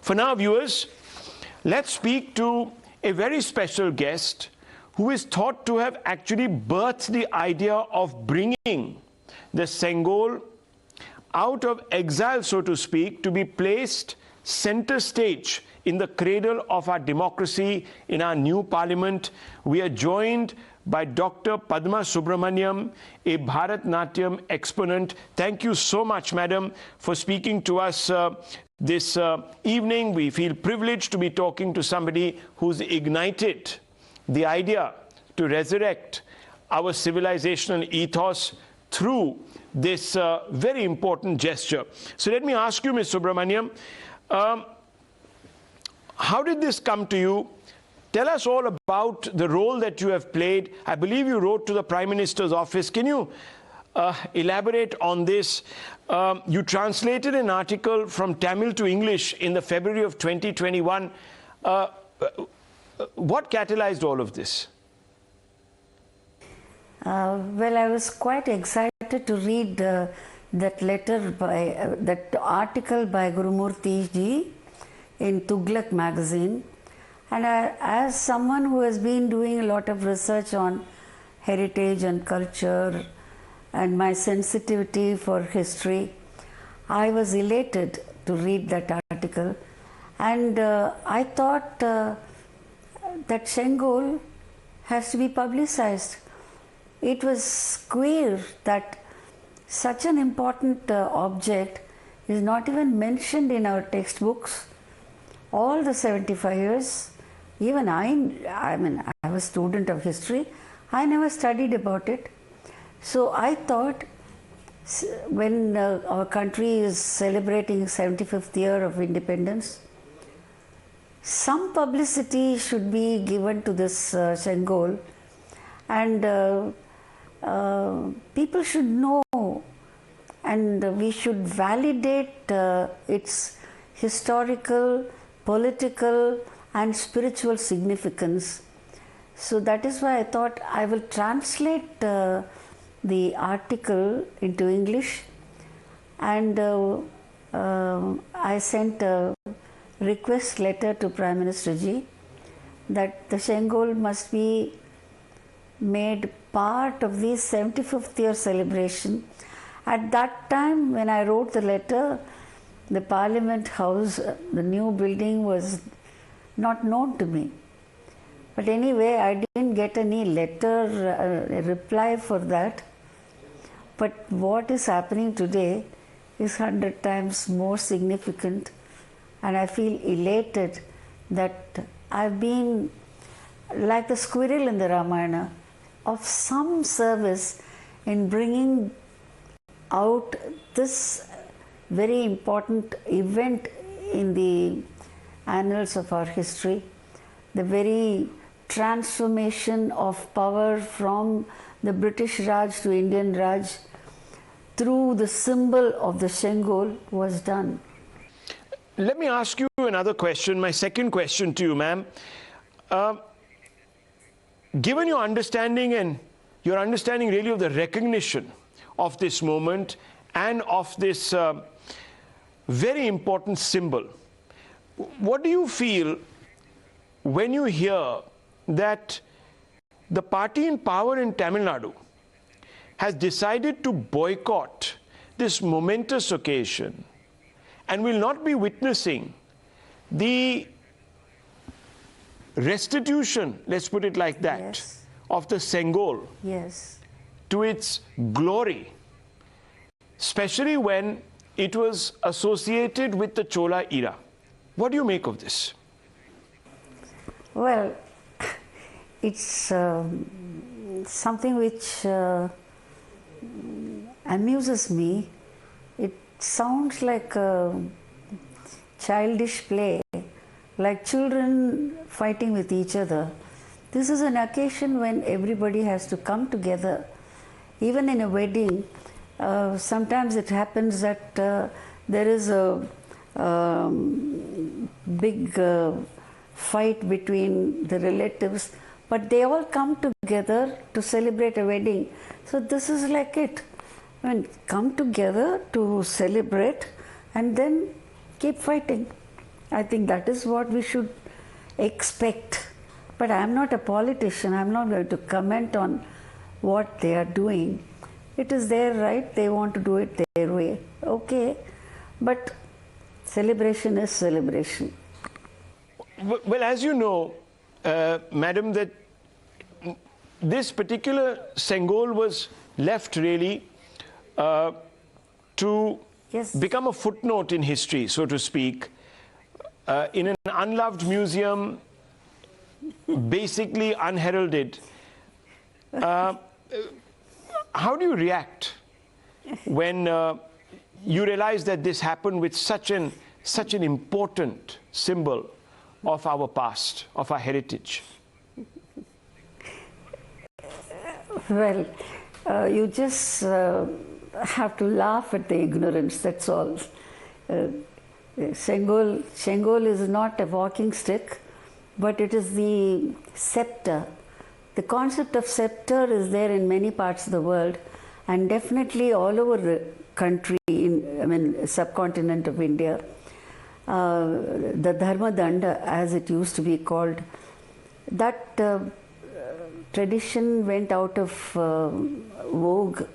For now, viewers, let's speak to a very special guest who is thought to have actually birthed the idea of bringing the Sengol out of exile, so to speak, to be placed center stage in the cradle of our democracy in our new parliament. We are joined by Dr. Padma Subrahmanyam, a Bharatnatyam exponent. Thank you so much, madam, for speaking to us this evening. We feel privileged to be talking to somebody who's ignited the idea to resurrect our civilizational ethos through this very important gesture. So let me ask you, Ms. Subrahmanyam, how did this come to you? Tell us all about the role that you have played. I believe you wrote to the Prime Minister's office. Can you elaborate on this? You translated an article from Tamil to English in the February of 2021. What catalyzed all of this? Well, I was quite excited to read that letter by that article by Gurumurthy ji in Tughlaq magazine, and as someone who has been doing a lot of research on heritage and culture and my sensitivity for history, I was elated to read that article, and I thought that Sengol has to be publicized. It was queer that such an important object is not even mentioned in our textbooks. All the 75 years, even I mean, I was a student of history, I never studied about it. So I thought when our country is celebrating 75th year of independence, some publicity should be given to this Sengol, and people should know, and we should validate its historical, political and spiritual significance. So that is why I thought I will translate the article into English, and I sent a request letter to Prime Minister ji that the Sengol must be made part of the 75th year celebration. At that time when I wrote the letter, the Parliament House, the new building, was not known to me. But anyway, I didn't get any letter, reply for that. But what is happening today is 100 times more significant, and I feel elated that I've been like the squirrel in the Ramayana, of some service in bringing out this very important event in the annals of our history, the very transformation of power from the British Raj to Indian Raj through the symbol of the Sengol was done. Let me ask you another question, my second question to you, ma'am. Given your understanding and your understanding really of the recognition of this moment and of this very important symbol, what do you feel when you hear that the party in power in Tamil Nadu has decided to boycott this momentous occasion and will not be witnessing the restitution, let's put it like that, Yes. of the Sengol Yes. to its glory, especially when it was associated with the Chola era? What do you make of this? Well, it's something which amuses me. It sounds like a childish play, like children fighting with each other. This is an occasion when everybody has to come together. Even in a wedding, sometimes it happens that there is a big fight between the relatives, but they all come together to celebrate a wedding. So this is like it. I mean, come together to celebrate and then keep fighting. I think that is what we should expect. But I am not a politician. I am not going to comment on what they are doing. It is their right. They want to do it their way. Okay. But celebration is celebration. Well, as you know, Madam, that this particular Sengol was left really to become a footnote in history, so to speak, in an unloved museum, basically unheralded. How do you react when you realize that this happened with such an important symbol of our past, of our heritage? Well, you just have to laugh at the ignorance, that's all. Sengol is not a walking stick, but it is the sceptre. The concept of sceptre is there in many parts of the world, and definitely all over the country, subcontinent of India. The Dharma Danda, as it used to be called, that tradition went out of vogue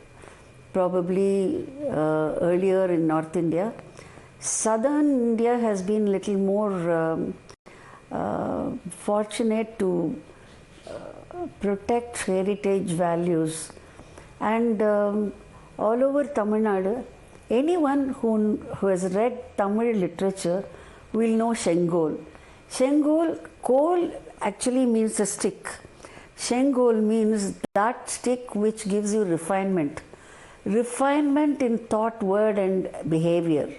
probably earlier in North India. Southern India has been little more fortunate to protect heritage values, and all over Tamil Nadu, anyone who has read Tamil literature will know Sengol. Sengol, kol actually means a stick. Sengol means that stick which gives you refinement. Refinement in thought, word and behavior.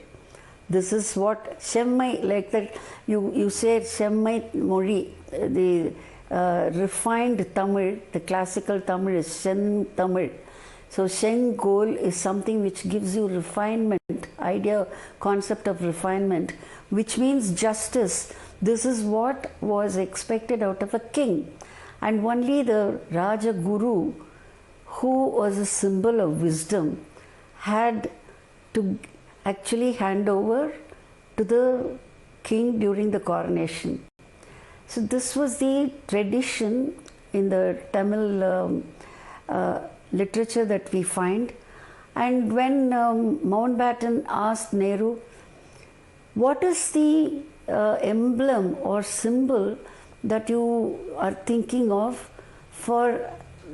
This is what Shemmai, like that you say Shemmai Mori, the refined Tamil, the classical Tamil is Shen Tamil. So Sengol is something which gives you refinement, idea, concept of refinement, which means justice. This is what was expected out of a king. And only the Raja Guru, who was a symbol of wisdom, had to actually hand over to the king during the coronation. So this was the tradition in the Tamil literature that we find. And when Mountbatten asked Nehru, what is the emblem or symbol that you are thinking of for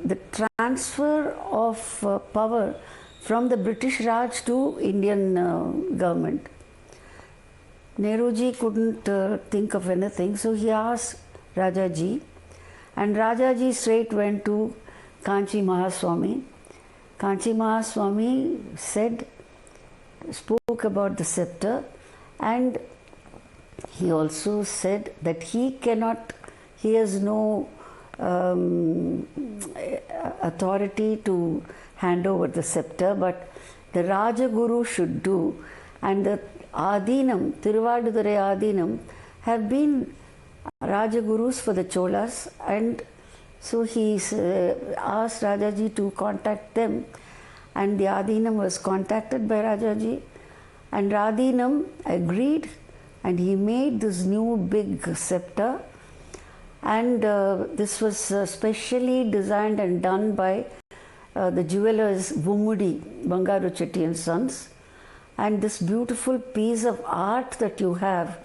the transfer of power from the British Raj to Indian government? Nehruji couldn't think of anything, so he asked Rajaji, and Rajaji straight went to Kanchi Mahaswami. Kanchi Mahaswami spoke about the sceptre, and he also said that he has no authority to hand over the sceptre, but the Rajaguru should do. And the Adheenam, Thiruvavaduthurai Adheenam, have been Rajagurus for the Cholas, and so he asked Rajaji to contact them, and the Adheenam was contacted by Rajaji, and Adheenam agreed, and he made this new big sceptre, and this was specially designed and done by the jewelers Vumudi, Bangaru Chetty and Sons. And this beautiful piece of art that you have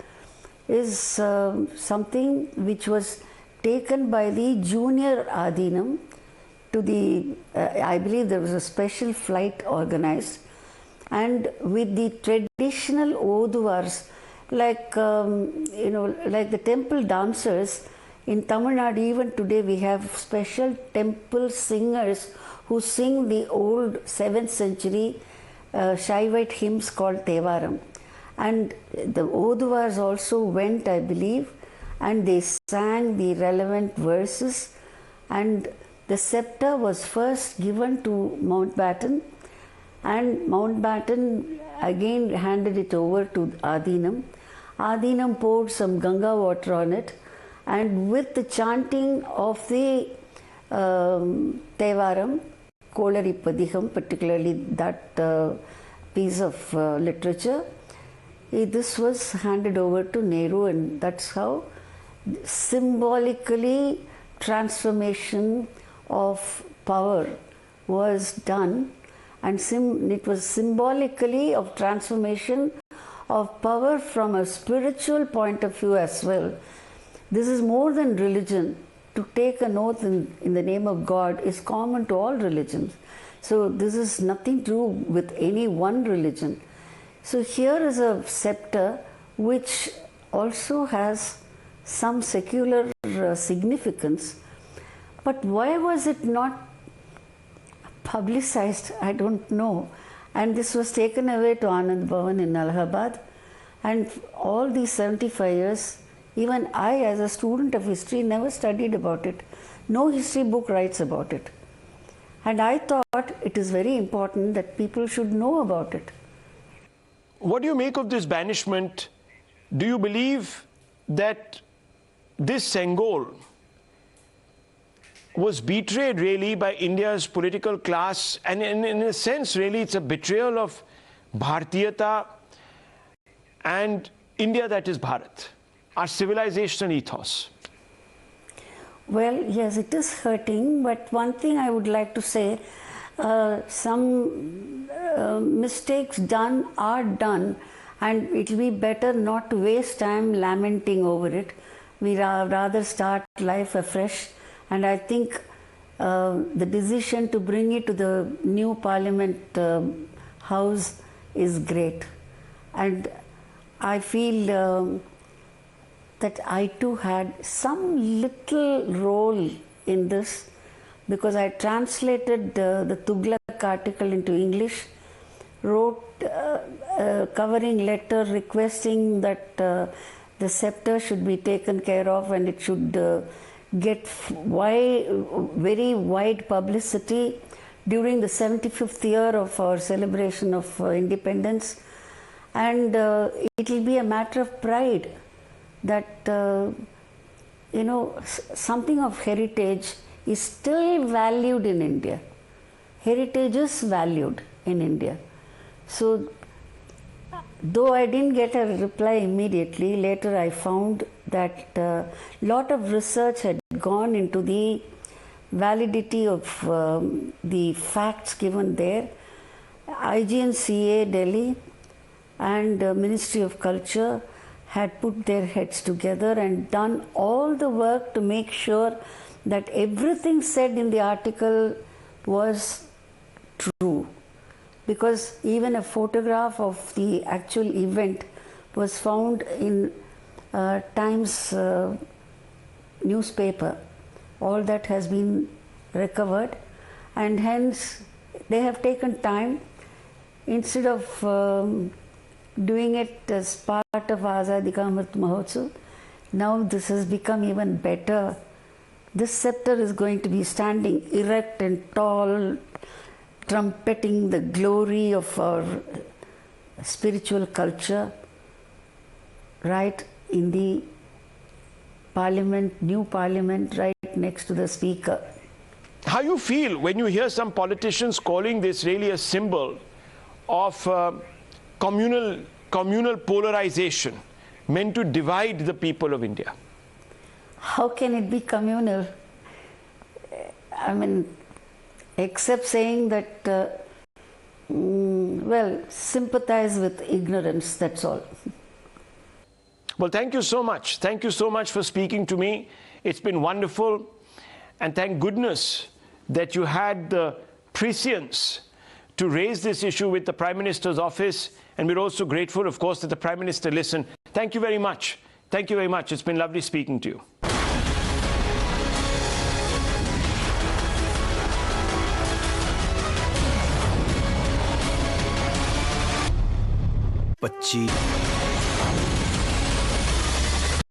is something which was taken by the junior Adheenam to the, I believe there was a special flight organized, and with the traditional Oduvars, like like the temple dancers in Tamil Nadu, even today we have special temple singers who sing the old 7th century Shaivite hymns called Tevaram. And the Oduvars also went, I believe, and they sang the relevant verses, and the sceptre was first given to Mountbatten, and Mountbatten again handed it over to Adheenam. Adheenam poured some Ganga water on it, and with the chanting of the Tevaram, Kolari Padiham, particularly that piece of literature, this was handed over to Nehru, and that's how symbolically transformation of power was done, and it was symbolically of transformation of power from a spiritual point of view as well. This is more than religion. To take an oath in the name of God is common to all religions. So this is nothing to do with any one religion. So here is a scepter which also has some secular significance. But why was it not publicized? I don't know. And this was taken away to Anand Bhavan in Allahabad. And all these 75 years, even I, as a student of history, never studied about it. No history book writes about it. And I thought it is very important that people should know about it. What do you make of this banishment? Do you believe that this Sengol was betrayed really by India's political class, and in a sense really it's a betrayal of Bhartiyata and India that is Bharat, our civilization ethos? Well, yes, it is hurting, but one thing I would like to say, some mistakes done are done, and it will be better not to waste time lamenting over it. We rather start life afresh, and I think the decision to bring it to the new Parliament House is great. And I feel that I too had some little role in this, because I translated the Tughlaq article into English, wrote a covering letter requesting that the scepter should be taken care of and it should get very wide publicity during the 75th year of our celebration of independence. And it will be a matter of pride that something of heritage is still valued in India. Heritage is valued in India. So, though I didn't get a reply immediately, later I found that a lot of research had gone into the validity of the facts given there. IGNCA Delhi and Ministry of Culture had put their heads together and done all the work to make sure that everything said in the article was true. Because even a photograph of the actual event was found in Times newspaper. All that has been recovered, and hence they have taken time. Instead of doing it as part of Azadi Ka Amrit Mahotsav, now this has become even better. This scepter is going to be standing erect and tall, trumpeting the glory of our spiritual culture right in the Parliament, new Parliament, right next to the Speaker. How you feel when you hear some politicians calling this really a symbol of communal polarization meant to divide the people of India? How can it be communal? I mean, except saying that, sympathize with ignorance, that's all. Well, thank you so much. Thank you so much for speaking to me. It's been wonderful. And thank goodness that you had the prescience to raise this issue with the Prime Minister's office. And we're also grateful, of course, that the Prime Minister listened. Thank you very much. Thank you very much. It's been lovely speaking to you. Pachi.